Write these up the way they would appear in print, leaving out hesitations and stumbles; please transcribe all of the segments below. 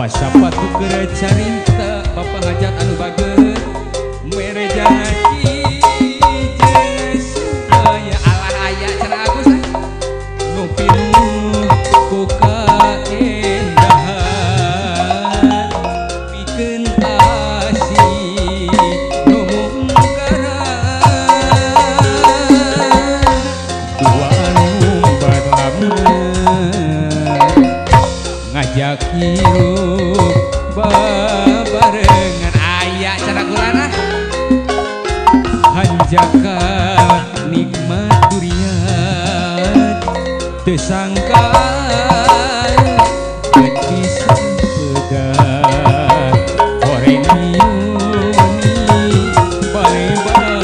Pasapa tuker carita Bapak hajat anu baget mere janji jeung supaya Allah aya cenah Agus nu pinuh ku kaendahan pikeun asih nu mungkaran dua anu barlamun ngajak hirup babarengan aya cenah kulana hanjaka nikmat durian teu sangka jadi sampegan goreng miuni balebat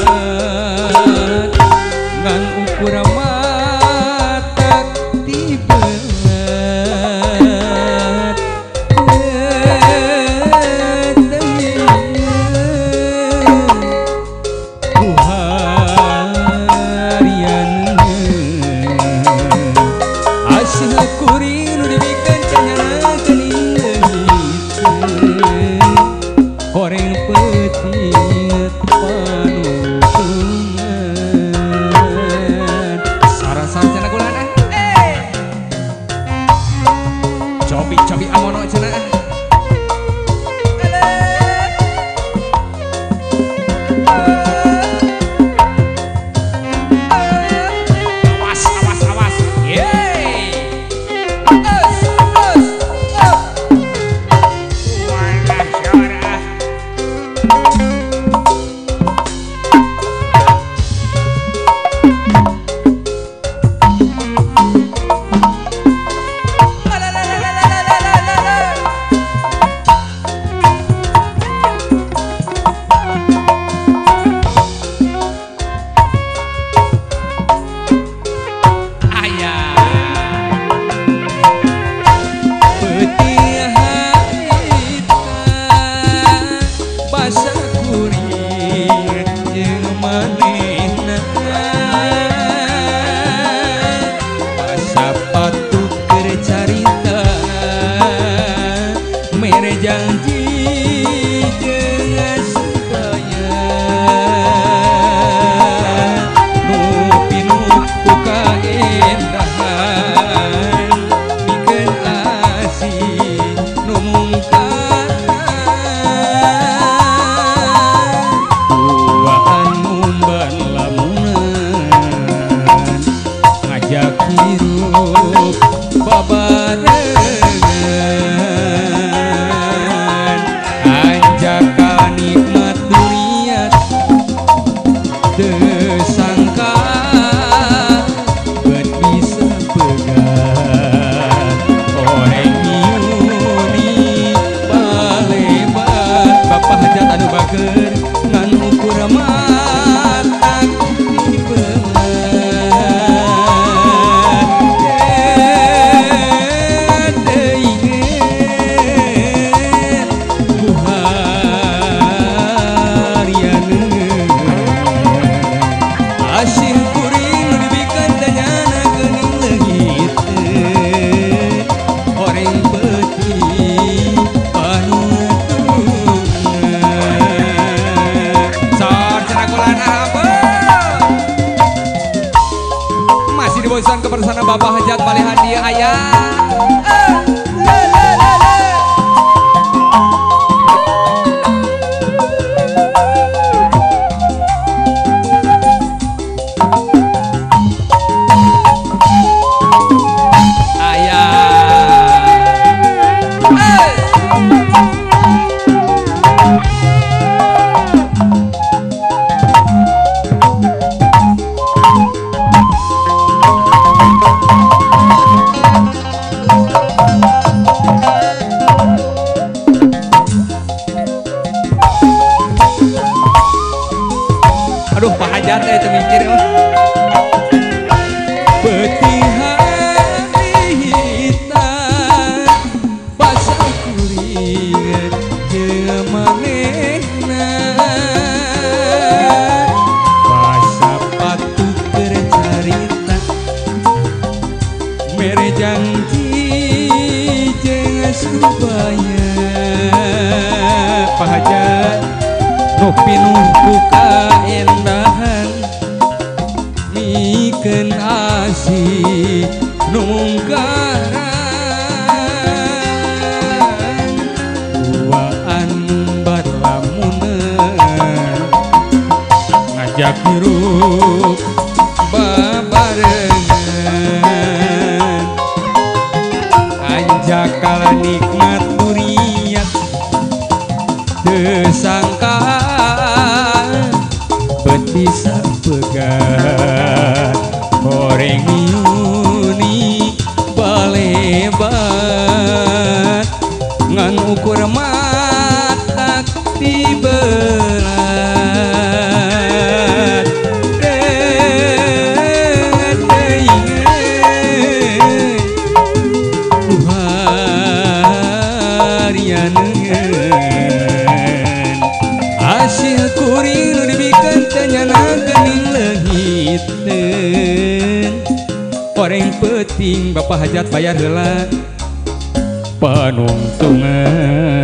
ngan ukur mata tibelat goreng petit panutungan sarasan cenah kulana cobi amono cenah awas yeay janji jeung supaya nu pinuh ku kaendahan pikeun asih nu mungkaran duaan mumban lamunan ngajak hirup babareng pinuh ku kaendahan mikeun asih nu mungkaran duaan mumbar lamunan ngajak hirup babarengan anjakal nikmat durian teu sangka bet bisa pegat goreng iuni balebat ngan ukur mata dibelat hasil kuring nu dibikeun teh nyana geuning leungiteun goreng peuting bapak hajat bayar heula panungtungan